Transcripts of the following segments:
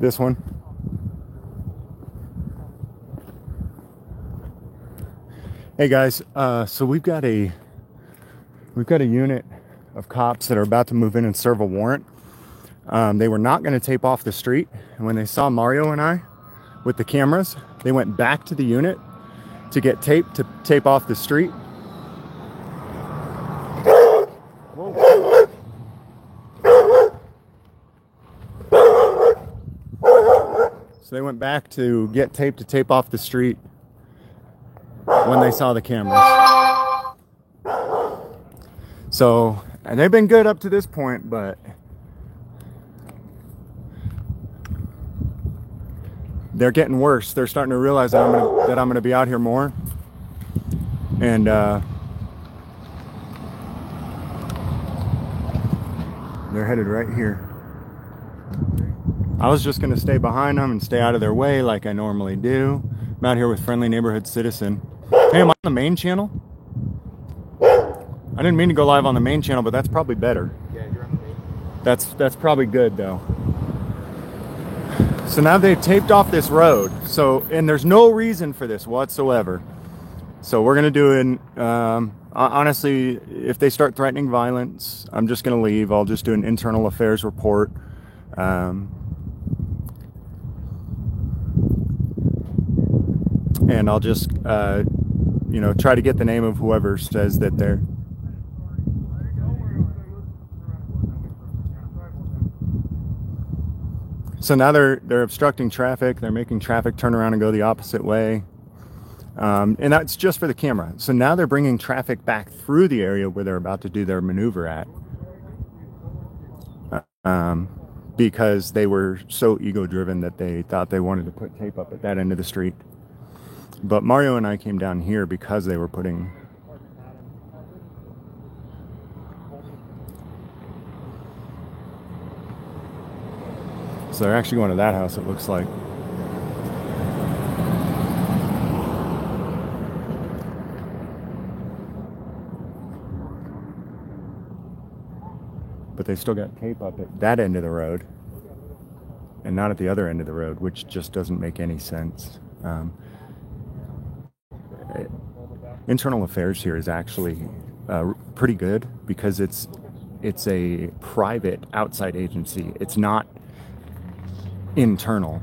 This one. Hey guys, so we've got a unit of cops that are about to move in and serve a warrant. They were not going to tape off the street, and when they saw Mario and I with the cameras, they went back to the unit to get tape to tape off the street. Whoa. So they went back to get tape to tape off the street when they saw the cameras. So, and they've been good up to this point, but they're getting worse. They're starting to realize that I'm gonna be out here more, and they're headed right here. I was just gonna stay behind them and stay out of their way like I normally do. I'm out here with Friendly Neighborhood Citizen. Hey, am I on the main channel? I didn't mean to go live on the main channel, but that's probably better. Yeah, you're on the main. That's probably good though. So now they've taped off this road. So, and there's no reason for this whatsoever. So we're gonna do an, honestly, if they start threatening violence, I'm just gonna leave. I'll just do an internal affairs report. And I'll just, you know, try to get the name of whoever says that they're. So now they're obstructing traffic. They're making traffic turn around and go the opposite way. And that's just for the camera. So now they're bringing traffic back through the area where they're about to do their maneuver at. Because they were so ego-driven that they thought they wanted to put tape up at that end of the street. But Mario and I came down here because they were putting... So they're actually going to that house, it looks like. But they still got tape up at that end of the road and not at the other end of the road, which just doesn't make any sense. Internal affairs here is actually pretty good because it's a private outside agency. It's not internal.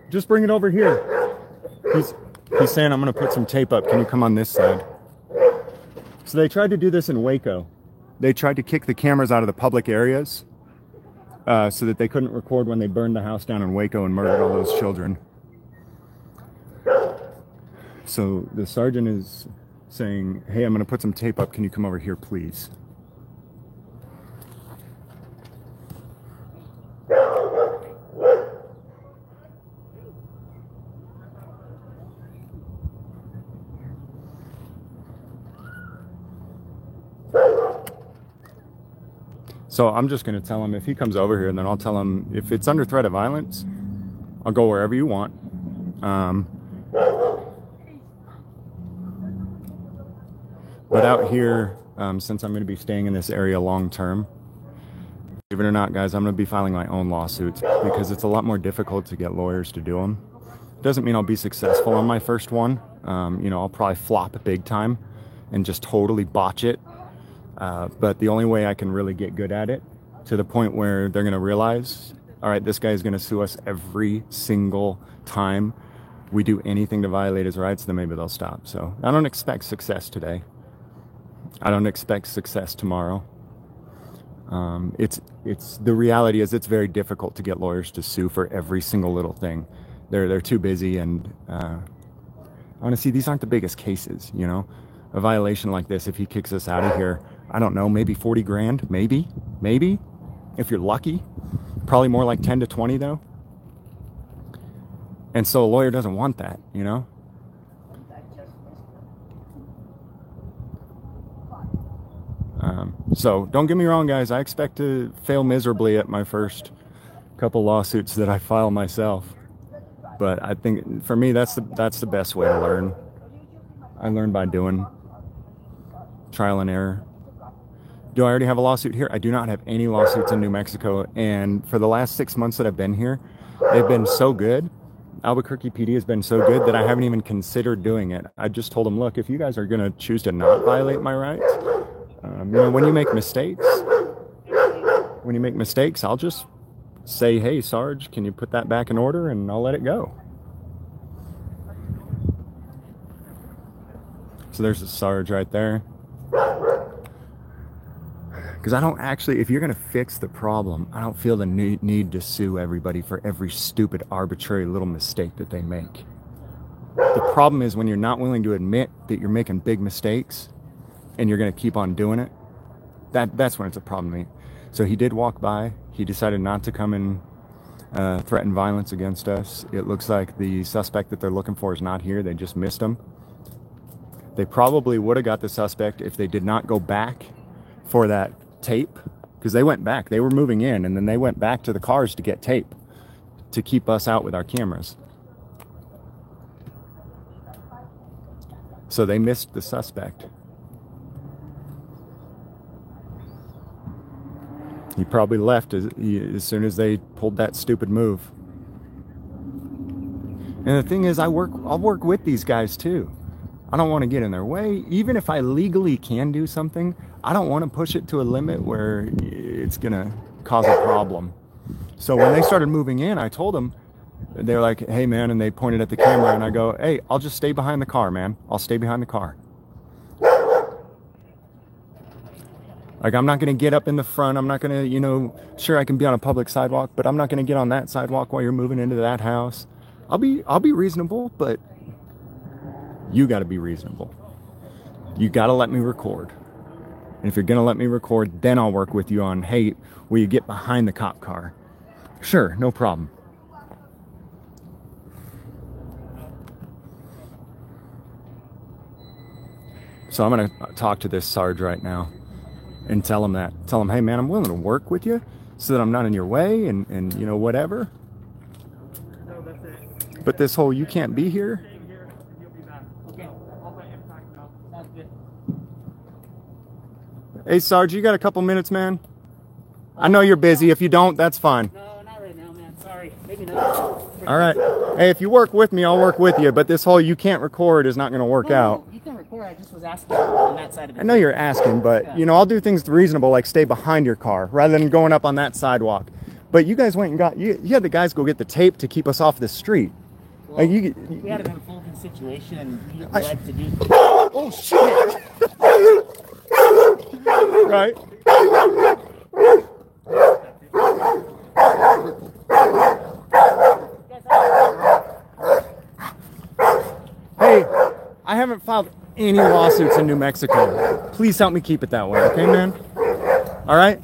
Just bring it over here. He's saying, I'm gonna put some tape up. Can you come on this side? So they tried to do this in Waco. They tried to kick the cameras out of the public areas so that they couldn't record when they burned the house down in Waco and murdered all those children. So the sergeant is saying, hey, I'm gonna put some tape up. Can you come over here, please? So I'm just going to tell him if he comes over here, and then I'll tell him if it's under threat of violence, I'll go wherever you want. But out here, since I'm going to be staying in this area long term, believe it or not, guys, I'm going to be filing my own lawsuits because it's a lot more difficult to get lawyers to do them. Doesn't mean I'll be successful on my first one. You know, I'll probably flop big time and just totally botch it. But the only way I can really get good at it, to the point where they're going to realize, all right, this guy's going to sue us every single time we do anything to violate his rights, then maybe they'll stop. So I don't expect success today. I don't expect success tomorrow. It's the reality is it's very difficult to get lawyers to sue for every single little thing. They're too busy, and honestly, these aren't the biggest cases, you know. A violation like this, if he kicks us out of here, I don't know, maybe 40 grand, maybe, if you're lucky. Probably more like 10 to 20 though. And so a lawyer doesn't want that, you know. So don't get me wrong, guys. I expect to fail miserably at my first couple lawsuits that I file myself. But I think for me, that's the best way to learn. I learn by doing, trial and error. Do I already have a lawsuit here? I do not have any lawsuits in New Mexico. And for the last 6 months that I've been here, they've been so good. Albuquerque PD has been so good that I haven't even considered doing it. I just told them, look, if you guys are going to choose to not violate my rights, you know, when you make mistakes, I'll just say, hey, Sarge, can you put that back in order? And I'll let it go. So there's a Sarge right there. Because I don't actually, if you're going to fix the problem, I don't feel the need to sue everybody for every stupid, arbitrary little mistake that they make. The problem is when you're not willing to admit that you're making big mistakes and you're going to keep on doing it, that's when it's a problem to me. So he did walk by. He decided not to come and threaten violence against us. It looks like the suspect that they're looking for is not here. They just missed him. They probably would have got the suspect if they did not go back for that tape, because they went back. They were moving in, and then they went back to the cars to get tape to keep us out with our cameras. So they missed the suspect. He probably left as soon as they pulled that stupid move. And the thing is, I'll work with these guys too. I don't want to get in their way. Even if I legally can do something, I don't want to push it to a limit where it's going to cause a problem. So when they started moving in, I told them, they're like, hey man, and they pointed at the camera, and I go, hey, I'll just stay behind the car, man. I'll stay behind the car. Like, I'm not going to get up in the front. I'm not going to, you know, sure, I can be on a public sidewalk, but I'm not going to get on that sidewalk while you're moving into that house. I'll be reasonable, but you got to be reasonable. You got to let me record. And if you're going to let me record, then I'll work with you on, hey, will you get behind the cop car? Sure, no problem. So I'm going to talk to this Sarge right now and tell him that. Tell him, hey man, I'm willing to work with you so that I'm not in your way and you know, whatever. But this whole you can't be here. Hey Sarge, you got a couple minutes, man? I know you're busy. If you don't, that's fine. No, not right now, man. Sorry. Maybe not. All right. Hey, if you work with me, I'll work with you. But this whole you can't record is not going to work out. You can record. I just was asking on that side of it. I know you're asking, but you know, I'll do things reasonable, like stay behind your car rather than going up on that sidewalk. But you guys went and got you had the guys go get the tape to keep us off the street. Well, like we had an unfolding situation, and you led to do. Oh shit! Right. Hey, I haven't filed any lawsuits in New Mexico. Please help me keep it that way, okay, man? All right?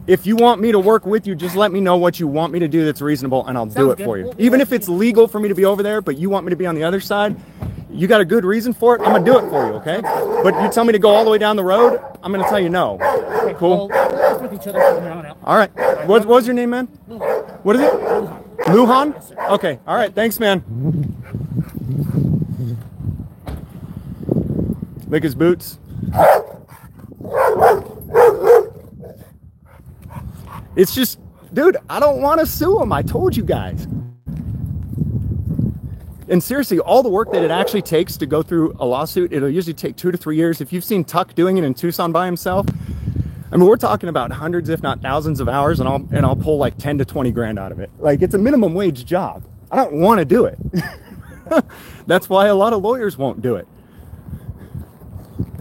If you want me to work with you, just let me know what you want me to do that's reasonable, and I'll do it for you. Even if it's legal for me to be over there, but you want me to be on the other side, you got a good reason for it, I'm going to do it for you, okay? But you tell me to go all the way down the road, I'm going to tell you no. Cool? Well, we'll work with each other from now on out. All right. What was your name, man? What is it? Luhan? Okay. All right. Thanks, man. Lick his boots. It's just, dude, I don't want to sue him. I told you guys. And seriously, all the work that it actually takes to go through a lawsuit, it'll usually take 2 to 3 years. If you've seen Tuck doing it in Tucson by himself, I mean, we're talking about hundreds, if not thousands of hours, and I'll pull like 10 to 20 grand out of it. Like, it's a minimum wage job. I don't want to do it. That's why a lot of lawyers won't do it.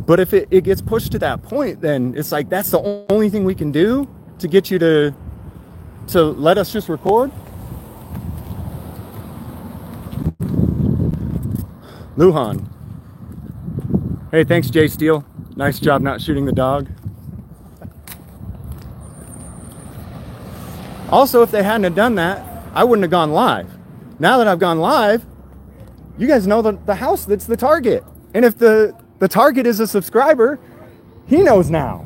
But if it gets pushed to that point, then it's like, that's the only thing we can do to get you to let us just record. Luhan. Hey, thanks, Jay Steele. Nice job not shooting the dog. Also, if they hadn't have done that, I wouldn't have gone live. Now that I've gone live, you guys know the house that's the target. And if the target is a subscriber, he knows now.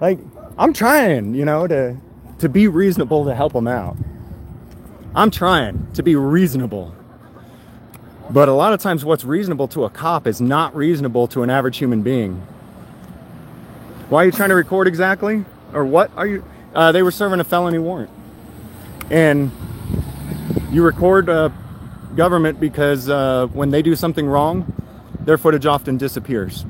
Like, I'm trying, you know, to be reasonable to help him out. I'm trying to be reasonable. But a lot of times what's reasonable to a cop is not reasonable to an average human being. Why are you trying to record exactly? Or what are you? They were serving a felony warrant. And you record government because when they do something wrong, their footage often disappears.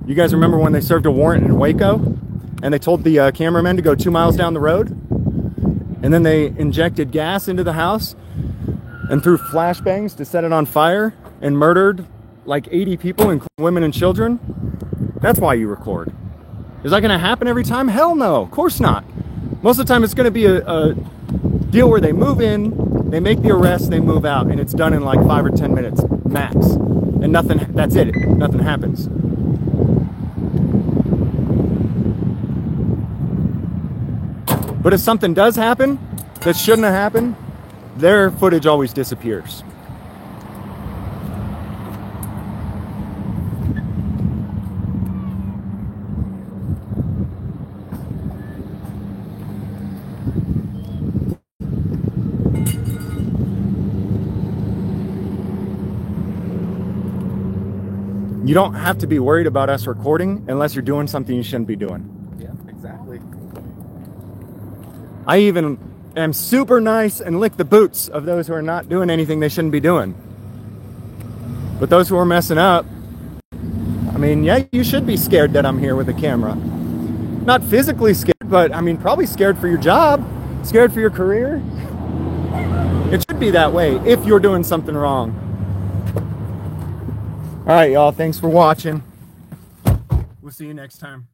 You guys remember when they served a warrant in Waco and they told the cameramen to go 2 miles down the road? And then they injected gas into the house and threw flashbangs to set it on fire and murdered like 80 people, including women and children? That's why you record. Is that going to happen every time? Hell no, of course not. Most of the time it's going to be a deal where they move in, they make the arrest, they move out, and it's done in like 5 or 10 minutes max. And nothing, that's it, nothing happens. But if something does happen that shouldn't have happened, their footage always disappears. You don't have to be worried about us recording unless you're doing something you shouldn't be doing. Yeah, exactly. I even am super nice and lick the boots of those who are not doing anything they shouldn't be doing. But those who are messing up, I mean, yeah, you should be scared that I'm here with a camera. Not physically scared, but I mean, probably scared for your job, scared for your career. It should be that way if you're doing something wrong. All right, y'all, thanks for watching. We'll see you next time.